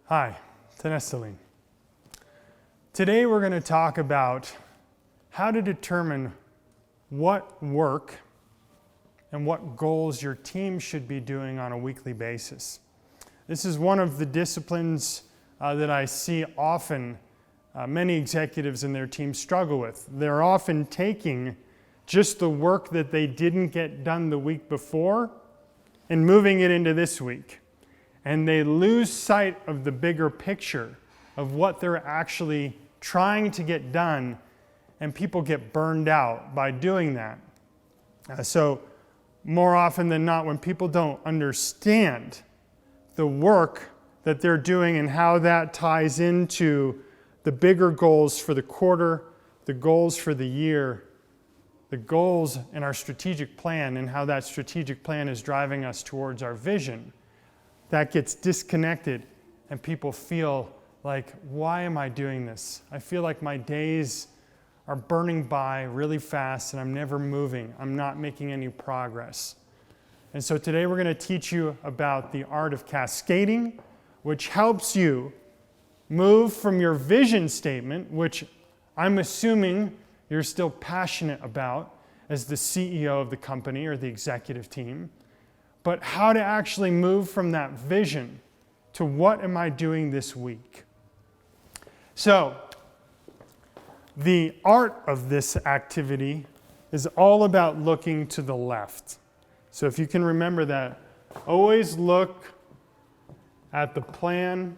Hi, Tenesteline. Today we're going to talk about how to determine what work and what goals your team should be doing on a weekly basis. This is one of the disciplines that I see often many executives and their teams struggle with. They're often taking just the work that they didn't get done the week before and moving it into this week. And they lose sight of the bigger picture of what they're actually trying to get done, and people get burned out by doing that. So more often than not, when people don't understand the work that they're doing and how that ties into the bigger goals for the quarter, the goals for the year, the goals in our strategic plan, and how that strategic plan is driving us towards our vision, that gets disconnected and people feel like, why am I doing this? I feel like my days are burning by really fast and I'm never moving. I'm not making any progress. And so today we're going to teach you about the art of cascading, which helps you move from your vision statement, which I'm assuming you're still passionate about as the CEO of the company or the executive team, but how to actually move from that vision to what am I doing this week? So, the art of this activity is all about looking to the left. So if you can remember that, always look at the plan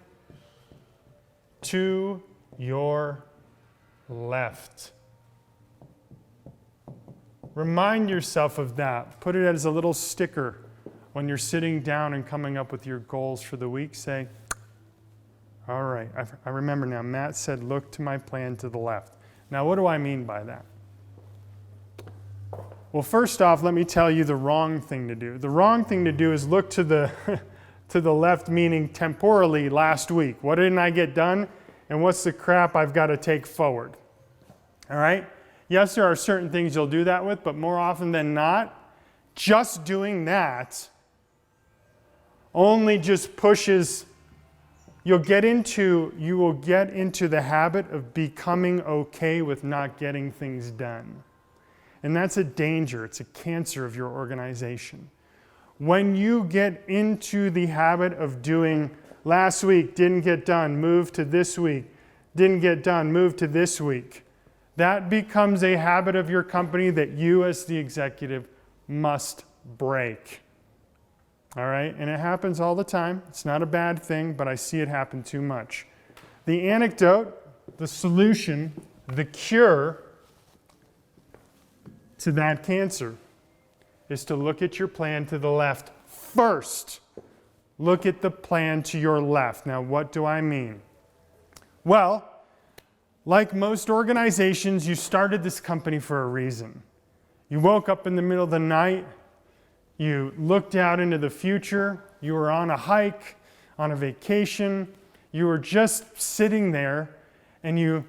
to your left. Remind yourself of that. Put it as a little sticker when you're sitting down and coming up with your goals for the week. Say, all right, I remember now. Matt said, look to my plan to the left. Now, what do I mean by that? Well, first off, let me tell you the wrong thing to do. The wrong thing to do is look to the to the left, meaning temporally last week. What didn't I get done? And what's the crap I've got to take forward? All right? Yes, there are certain things you'll do that with, but more often than not, just doing that only just pushes. You will get into the habit of becoming okay with not getting things done. And that's a danger. It's a cancer of your organization. When you get into the habit of doing last week, didn't get done, move to this week, didn't get done, move to this week, that becomes a habit of your company that you as the executive must break. All right? And it happens all the time. It's not a bad thing, but I see it happen too much. The antidote, the solution, the cure to that cancer is to look at your plan to the left first. Look at the plan to your left. Now, what do I mean? Well, like most organizations, you started this company for a reason. You woke up in the middle of the night, you looked out into the future, you were on a hike, on a vacation, you were just sitting there, and you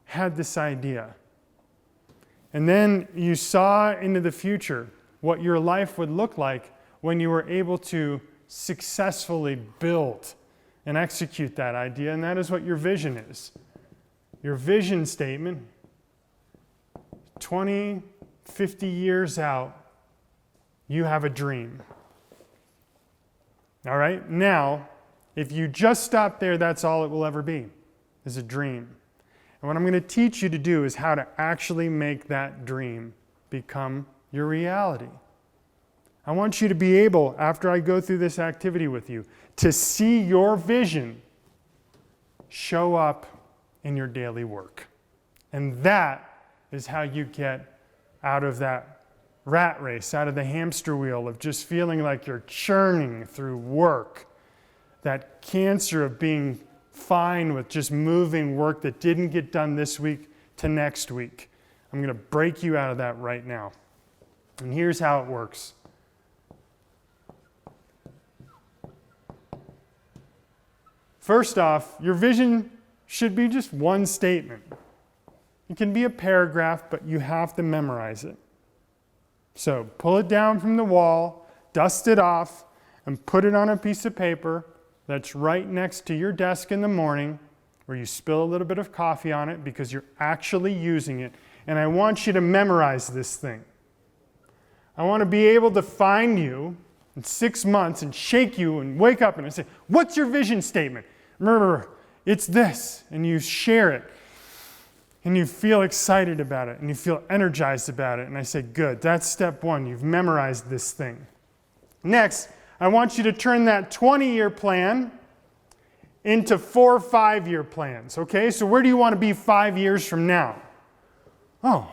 had this idea. And then you saw into the future what your life would look like when you were able to successfully build and execute that idea, and that is what your vision is. Your vision statement, 20, 50 years out, you have a dream. All right? Now, if you just stop there, that's all it will ever be, is a dream. And what I'm going to teach you to do is how to actually make that dream become your reality. I want you to be able, after I go through this activity with you, to see your vision show up in your daily work. And that is how you get out of that rat race, out of the hamster wheel of just feeling like you're churning through work. That cancer of being fine with just moving work that didn't get done this week to next week. I'm going to break you out of that right now. And here's how it works. First off, your vision should be just one statement. It can be a paragraph, but you have to memorize it. So pull it down from the wall, dust it off, and put it on a piece of paper that's right next to your desk in the morning, where you spill a little bit of coffee on it because you're actually using it. And I want you to memorize this thing. I want to be able to find you in 6 months and shake you and wake up and I say, what's your vision statement? Remember, it's this. And you share it. And you feel excited about it. And you feel energized about it. And I say, good. That's step 1. You've memorized this thing. Next, I want you to turn that 20-year plan into 4 5-year plans. Okay, so where do you want to be 5 years from now? Oh,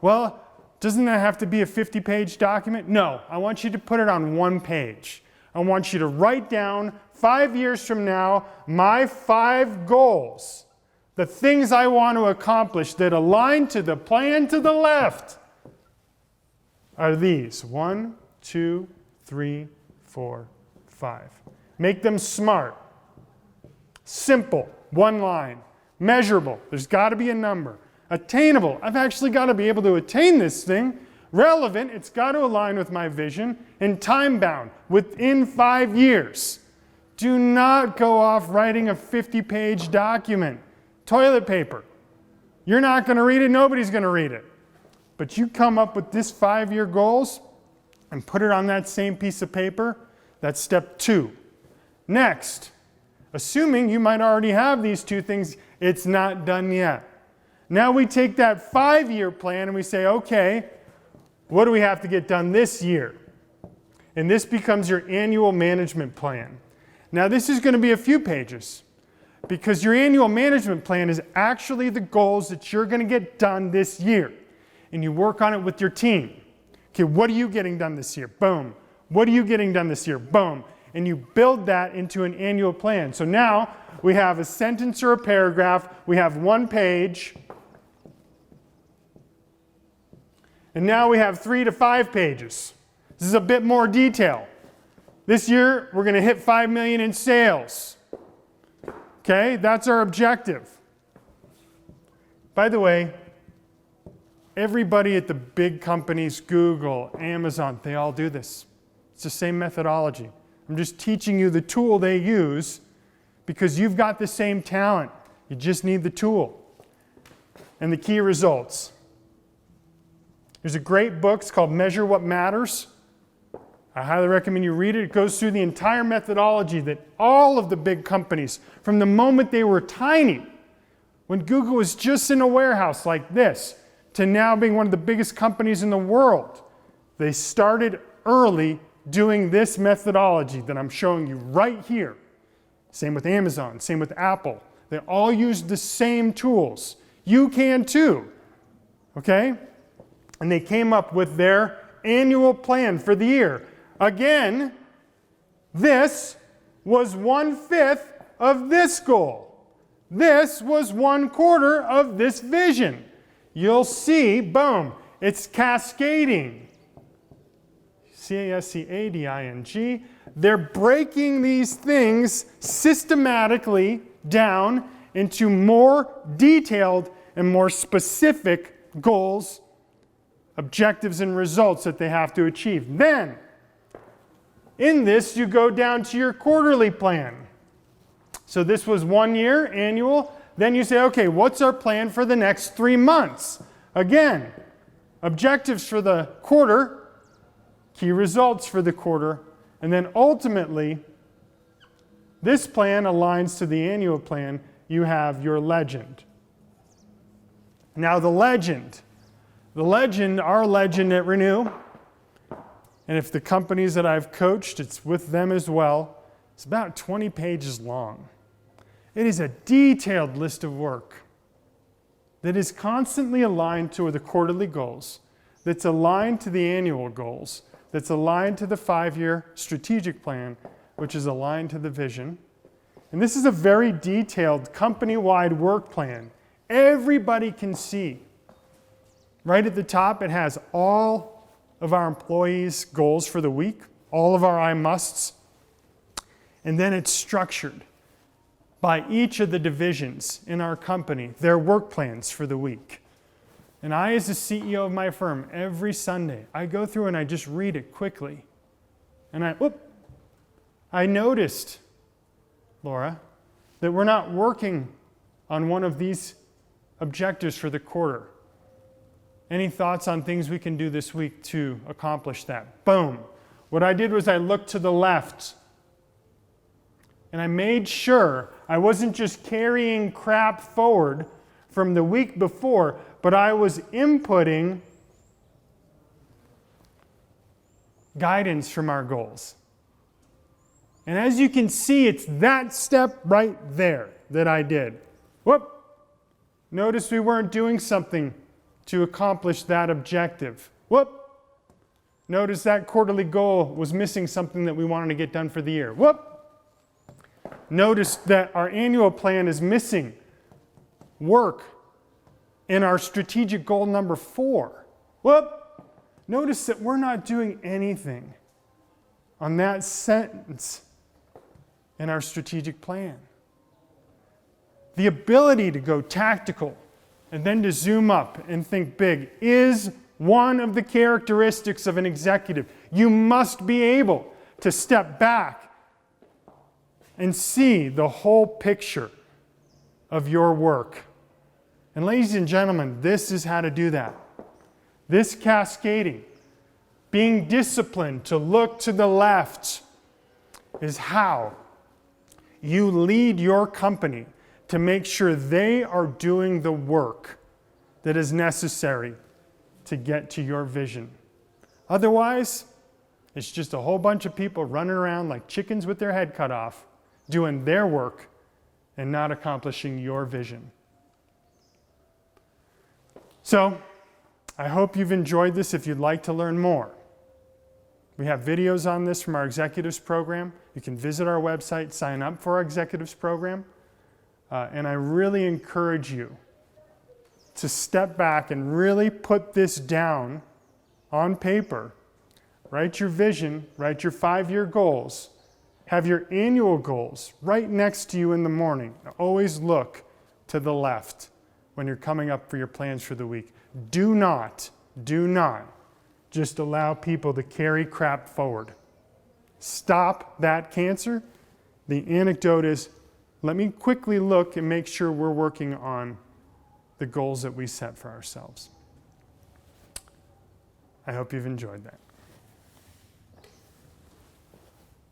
well, doesn't that have to be a 50-page document? No, I want you to put it on 1 page. I want you to write down 5 years from now my 5 goals, the things I want to accomplish that align to the plan to the left are these: 1, 2, 3, 4, 5. Make them smart. Simple, 1 line. Measurable, there's got to be a number. Attainable, I've actually got to be able to attain this thing. Relevant, it's got to align with my vision. And time-bound, within 5 years. Do not go off writing a 50-page document. Toilet paper. You're not going to read it, nobody's going to read it. But you come up with this 5-year goals and put it on that same piece of paper. That's step 2. Next, assuming you might already have these 2 things, it's not done yet. Now we take that 5-year plan and we say, okay, what do we have to get done this year? And this becomes your annual management plan. Now this is going to be a few pages because your annual management plan is actually the goals that you're going to get done this year. And you work on it with your team. Okay, what are you getting done this year? Boom. What are you getting done this year? Boom. And you build that into an annual plan. So now we have a sentence or a paragraph. We have 1 page. And now we have 3 to 5 pages. This is a bit more detail. This year, we're going to hit 5 million in sales. Okay, that's our objective. By the way, everybody at the big companies, Google, Amazon, they all do this. It's the same methodology. I'm just teaching you the tool they use because you've got the same talent. You just need the tool. And the key results. There's a great book, it's called Measure What Matters. I highly recommend you read it. It goes through the entire methodology that all of the big companies, from the moment they were tiny, when Google was just in a warehouse like this, to now being one of the biggest companies in the world, they started early doing this methodology that I'm showing you right here. Same with Amazon, same with Apple. They all use the same tools. You can too, okay? And they came up with their annual plan for the year. Again, this was 1/5 of this goal. This was 1/4 of this vision. You'll see, boom, it's cascading. C-A-S-C-A-D-I-N-G. They're breaking these things systematically down into more detailed and more specific goals, objectives, and results that they have to achieve. Then, in this, you go down to your quarterly plan. So this was 1 year, annual. Then you say, okay, what's our plan for the next 3 months? Again, objectives for the quarter, key results for the quarter, and then ultimately, this plan aligns to the annual plan. You have your legend. Now the legend, our legend at Renew, and if the companies that I've coached, it's with them as well, it's about 20 pages long. It is a detailed list of work that is constantly aligned to the quarterly goals, that's aligned to the annual goals, that's aligned to the 5-year strategic plan, which is aligned to the vision. And this is a very detailed company-wide work plan. Everybody can see. Right at the top, it has all of our employees' goals for the week, all of our I musts, and then it's structured by each of the divisions in our company, their work plans for the week. And I, as the CEO of my firm, every Sunday, I go through and I just read it quickly. And I noticed Laura, that we're not working on one of these objectives for the quarter. Any thoughts on things we can do this week to accomplish that? Boom. What I did was I looked to the left and I made sure I wasn't just carrying crap forward from the week before, but I was inputting guidance from our goals. And as you can see, it's that step right there that I did. Whoop! Notice we weren't doing something to accomplish that objective. Whoop! Notice that quarterly goal was missing something that we wanted to get done for the year. Whoop! Notice that our annual plan is missing work in our strategic goal number 4. Whoop! Notice that we're not doing anything on that sentence in our strategic plan. The ability to go tactical and then to zoom up and think big is one of the characteristics of an executive. You must be able to step back and see the whole picture of your work. And ladies and gentlemen, this is how to do that. This cascading, being disciplined to look to the left, is how you lead your company to make sure they are doing the work that is necessary to get to your vision. Otherwise, it's just a whole bunch of people running around like chickens with their head cut off, doing their work and not accomplishing your vision. So, I hope you've enjoyed this. If you'd like to learn more, we have videos on this from our executives program. You can visit our website, sign up for our executives program. And I really encourage you to step back and really put this down on paper. Write your vision, write your 5-year goals, have your annual goals right next to you in the morning. Always look to the left when you're coming up for your plans for the week. Do not just allow people to carry crap forward. Stop that cancer. The anecdote is, let me quickly look and make sure we're working on the goals that we set for ourselves. I hope you've enjoyed that.